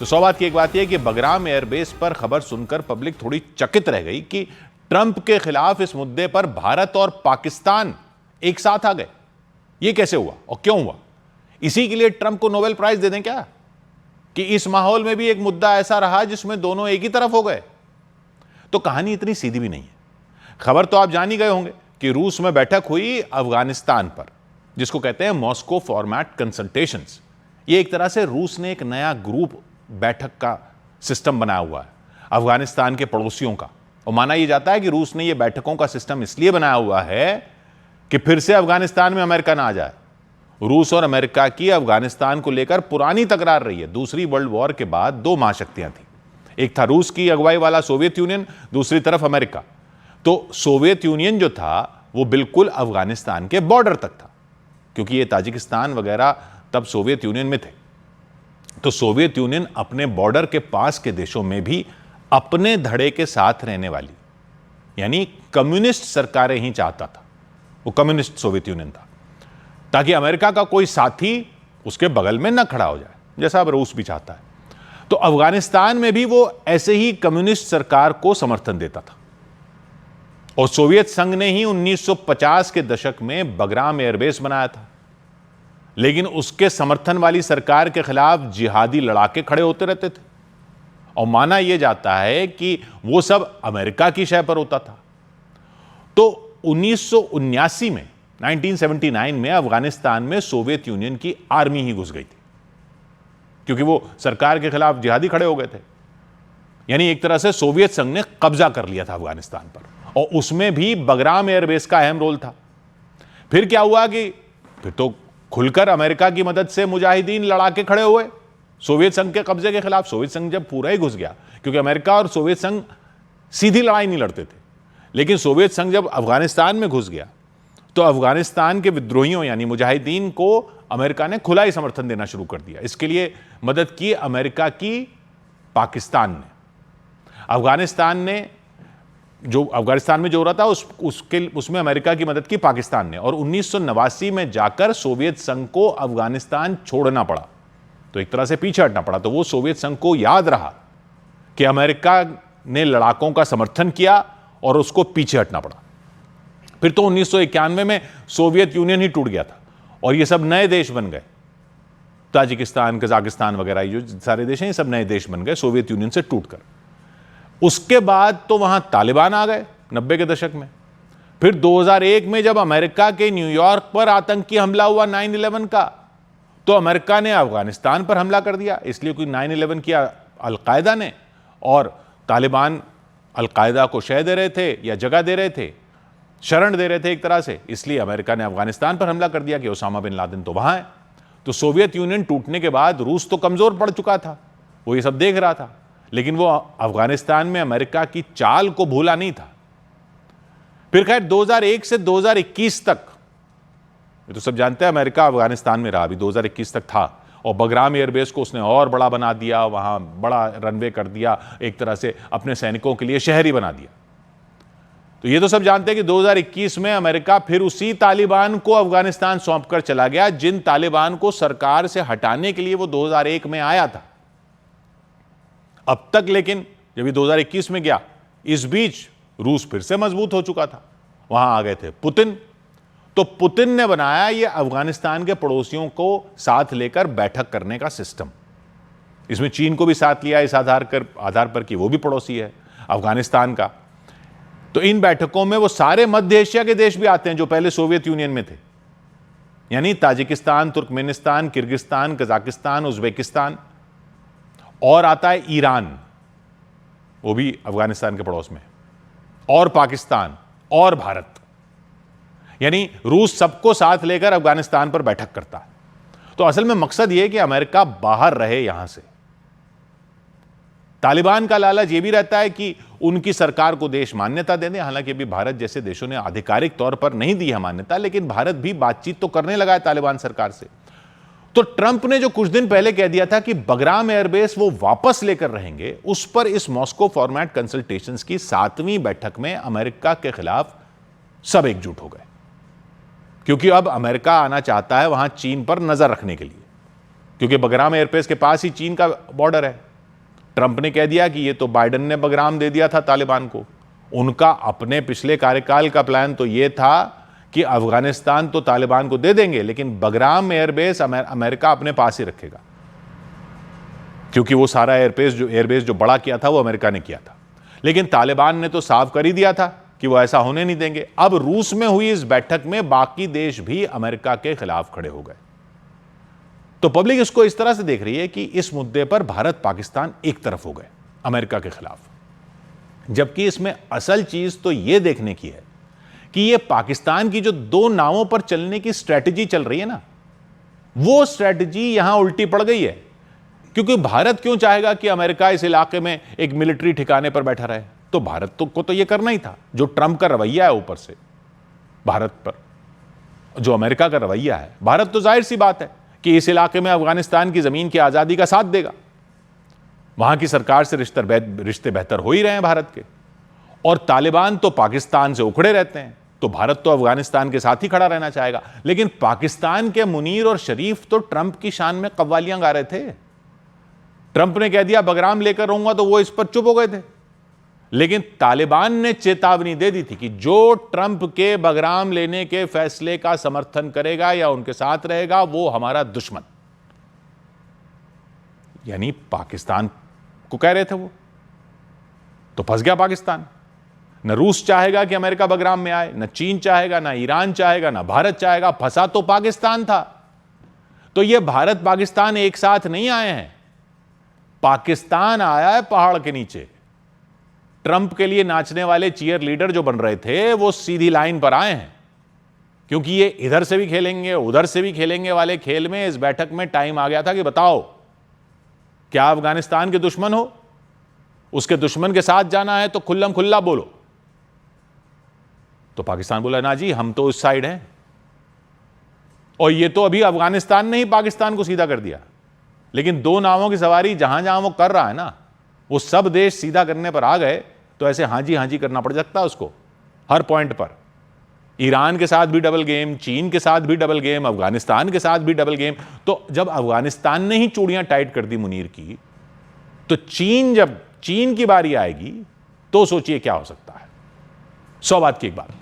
तो सौ बात की एक बात यह कि बगराम एयरबेस पर खबर सुनकर पब्लिक थोड़ी चकित रह गई कि ट्रंप के खिलाफ इस मुद्दे पर भारत और पाकिस्तान एक साथ आ गए। यह कैसे हुआ और क्यों हुआ? इसी के लिए ट्रंप को नोबेल प्राइज दे दें क्या? कि इस माहौल में भी एक मुद्दा ऐसा रहा जिसमें दोनों एक ही तरफ हो गए। तो कहानी इतनी सीधी भी नहीं है। खबर तो आप जान ही गए होंगे कि रूस में बैठक हुई अफगानिस्तान पर, जिसको कहते हैं मॉस्को फॉर्मेट कंसल्टेशंस। ये एक तरह से रूस ने एक नया ग्रुप बैठक का सिस्टम बनाया हुआ है अफगानिस्तान के पड़ोसियों का, और माना यह जाता है कि रूस ने यह बैठकों का सिस्टम इसलिए बनाया हुआ है कि फिर से अफगानिस्तान में अमेरिका ना आ जाए। रूस और अमेरिका की अफगानिस्तान को लेकर पुरानी तकरार रही है। दूसरी वर्ल्ड वॉर के बाद दो महाशक्तियां थी, एक था रूस की अगुवाई वाला सोवियत यूनियन, दूसरी तरफ अमेरिका। तो सोवियत यूनियन जो था वो बिल्कुल अफगानिस्तान के बॉर्डर तक था, क्योंकि ये ताजिकिस्तान वगैरह तब सोवियत यूनियन में थे। तो सोवियत यूनियन अपने बॉर्डर के पास के देशों में भी अपने धड़े के साथ रहने वाली, यानी कम्युनिस्ट सरकारें ही चाहता था। वो कम्युनिस्ट सोवियत यूनियन था, ताकि अमेरिका का कोई साथी उसके बगल में न खड़ा हो जाए, जैसा अब रूस भी चाहता है। तो अफगानिस्तान में भी वो ऐसे ही कम्युनिस्ट सरकार को समर्थन देता था। और सोवियत संघ ने ही 1950 के दशक में बगराम एयरबेस बनाया था, लेकिन उसके समर्थन वाली सरकार के खिलाफ जिहादी लड़ाके खड़े होते रहते थे, और माना यह जाता है कि वो सब अमेरिका की शय पर होता था। तो 1979 में 1979 में अफगानिस्तान में सोवियत यूनियन की आर्मी ही घुस गई थी, क्योंकि वो सरकार के खिलाफ जिहादी खड़े हो गए थे। यानी एक तरह से सोवियत संघ ने कब्जा कर लिया था अफगानिस्तान पर, और उसमें भी बगराम एयरबेस का अहम रोल था। फिर क्या हुआ कि फिर तो खुलकर अमेरिका की मदद से मुजाहिदीन लड़ाके खड़े हुए सोवियत संघ के कब्जे के खिलाफ। सोवियत संघ जब पूरा ही घुस गया, क्योंकि अमेरिका और सोवियत संघ सीधी लड़ाई नहीं लड़ते थे, लेकिन सोवियत संघ जब अफगानिस्तान में घुस गया तो अफगानिस्तान के विद्रोहियों यानी मुजाहिदीन को अमेरिका ने खुला ही समर्थन देना शुरू कर दिया। इसके लिए मदद की अमेरिका की पाकिस्तान ने। अफगानिस्तान में जो हो रहा था उसमें अमेरिका की मदद की पाकिस्तान ने, और 1989 में जाकर सोवियत संघ को अफगानिस्तान छोड़ना पड़ा। तो एक तरह से पीछे हटना पड़ा। तो वो सोवियत संघ को याद रहा कि अमेरिका ने लड़ाकों का समर्थन किया और उसको पीछे हटना पड़ा। फिर तो 1991 में सोवियत यूनियन ही टूट गया था और ये सब नए देश बन गए। ताजिकिस्तान, कजाकिस्तान वगैरह जो सारे देश हैं, ये सब नए देश बन गए सोवियत यूनियन से टूटकर। उसके बाद तो वहां तालिबान आ गए 90 के दशक में। फिर 2001 में जब अमेरिका के न्यूयॉर्क पर आतंकी हमला हुआ 9/11 का, तो अमेरिका ने अफगानिस्तान पर हमला कर दिया, इसलिए कोई 9/11 किया अलकायदा ने, और तालिबान अलकायदा को शय दे रहे थे या जगह दे रहे थे, शरण दे रहे थे एक तरह से, इसलिए अमेरिका ने अफगानिस्तान पर हमला कर दिया कि ओसामा बिन लादेन तो वहां है। तो सोवियत यूनियन टूटने के बाद रूस तो कमजोर पड़ चुका था, वो ये सब देख रहा था, लेकिन वो अफगानिस्तान में अमेरिका की चाल को भूला नहीं था। फिर खैर 2001 से 2021 तक, ये तो सब जानते हैं, अमेरिका अफगानिस्तान में रहा, अभी 2021 तक था, और बगराम एयरबेस को उसने और बड़ा बना दिया, वहां बड़ा रनवे कर दिया, एक तरह से अपने सैनिकों के लिए शहर ही बना दिया। तो ये तो सब जानते हैं कि 2021 में अमेरिका फिर उसी तालिबान को अफगानिस्तान सौंपकर चला गया, जिन तालिबान को सरकार से हटाने के लिए वो 2001 में आया था। अब तक लेकिन जब ये 2021 में गया, इस बीच रूस फिर से मजबूत हो चुका था, वहां आ गए थे पुतिन। तो पुतिन ने बनाया ये अफगानिस्तान के पड़ोसियों को साथ लेकर बैठक करने का सिस्टम। इसमें चीन को भी साथ लिया इस आधार पर कि वो भी पड़ोसी है अफगानिस्तान का। तो इन बैठकों में वो सारे मध्य एशिया के देश भी आते हैं जो पहले सोवियत यूनियन में थे, यानी Tajikistan, Turkmenistan, Kyrgyzstan, Kazakhstan, Uzbekistan, और आता है ईरान, वो भी अफगानिस्तान के पड़ोस में, और पाकिस्तान और भारत। यानी रूस सबको साथ लेकर अफगानिस्तान पर बैठक करता है। तो असल में मकसद यह है कि अमेरिका बाहर रहे यहां से। तालिबान का लालच यह भी रहता है कि उनकी सरकार को देश मान्यता दे दें। हालांकि अभी भारत जैसे देशों ने आधिकारिक तौर पर नहीं दी है मान्यता, लेकिन भारत भी बातचीत तो करने लगा है तालिबान सरकार से। तो ट्रंप ने जो कुछ दिन पहले कह दिया था कि बगराम एयरबेस वो वापस लेकर रहेंगे, उस पर इस मॉस्को फॉर्मेट कंसल्टेशंस की 7वीं बैठक में अमेरिका के खिलाफ सब एकजुट हो गए, क्योंकि अब अमेरिका आना चाहता है वहां चीन पर नजर रखने के लिए, क्योंकि बगराम एयरबेस के पास ही चीन का बॉर्डर है। ट्रंप ने कह दिया कि ये तो बाइडेन ने बगराम दे दिया था तालिबान को। उनका अपने पिछले कार्यकाल का प्लान तो ये था कि अफगानिस्तान तो तालिबान को दे देंगे, लेकिन बगराम एयरबेस अमेरिका अपने पास ही रखेगा, क्योंकि वो सारा एयरबेस जो बड़ा किया था वो अमेरिका ने किया था। लेकिन तालिबान ने तो साफ कर ही दिया था कि वो ऐसा होने नहीं देंगे। अब रूस में हुई इस बैठक में बाकी देश भी अमेरिका के खिलाफ खड़े हो गए। तो पब्लिक इसको इस तरह से देख रही है कि इस मुद्दे पर भारत पाकिस्तान एक तरफ हो गए अमेरिका के खिलाफ, जबकि इसमें असल चीज तो यह देखने की है कि यह पाकिस्तान की जो दो नावों पर चलने की स्ट्रेटजी चल रही है ना, वो स्ट्रेटजी यहां उल्टी पड़ गई है। क्योंकि भारत क्यों चाहेगा कि अमेरिका इस इलाके में एक मिलिट्री ठिकाने पर बैठा रहे? तो भारत को तो यह करना ही था। जो ट्रंप का रवैया है ऊपर से भारत पर, जो अमेरिका का रवैया है, भारत तो जाहिर सी बात है कि इस इलाके में अफगानिस्तान की जमीन की आजादी का साथ देगा। वहां की सरकार से रिश्ते बेहतर हो ही रहे हैं भारत के, और तालिबान तो पाकिस्तान से उखड़े रहते हैं, तो भारत तो अफगानिस्तान के साथ ही खड़ा रहना चाहेगा। लेकिन पाकिस्तान के मुनीर और शरीफ तो ट्रंप की शान में कव्वालियां गा रहे थे। ट्रंप ने कह दिया बगराम लेकर रहूंगा, तो वो इस पर चुप हो गए थे। लेकिन तालिबान ने चेतावनी दे दी थी कि जो ट्रंप के बगराम लेने के फैसले का समर्थन करेगा या उनके साथ रहेगा वो हमारा दुश्मन, यानी पाकिस्तान को कह रहे थे वो। तो फंस गया पाकिस्तान। न रूस चाहेगा कि अमेरिका बगराम में आए, न चीन चाहेगा, न ईरान चाहेगा, न भारत चाहेगा। फंसा तो पाकिस्तान था। तो ये भारत पाकिस्तान एक साथ नहीं आए हैं, पाकिस्तान आया है पहाड़ के नीचे। ट्रंप के लिए नाचने वाले चीयर लीडर जो बन रहे थे वो सीधी लाइन पर आए हैं, क्योंकि ये इधर से भी खेलेंगे उधर से भी खेलेंगे वाले खेल में इस बैठक में टाइम आ गया था कि बताओ क्या अफगानिस्तान के दुश्मन हो? उसके दुश्मन के साथ जाना है तो खुल्लम खुल्ला बोलो। तो पाकिस्तान बोला ना जी, हम तो उस साइड हैं। और ये तो अभी अफगानिस्तान ने ही पाकिस्तान को सीधा कर दिया। लेकिन दो नावों की सवारी जहां जहां वो कर रहा है ना, वो सब देश सीधा करने पर आ गए, तो ऐसे हाजी हाजी करना पड़ सकता है उसको हर पॉइंट पर। ईरान के साथ भी डबल गेम, चीन के साथ भी डबल गेम, अफगानिस्तान के साथ भी डबल गेम। तो जब अफगानिस्तान ने ही चूड़ियां टाइट कर दी मुनीर की, तो जब चीन की बारी आएगी तो सोचिए क्या हो सकता है। 100 बात की एक बात।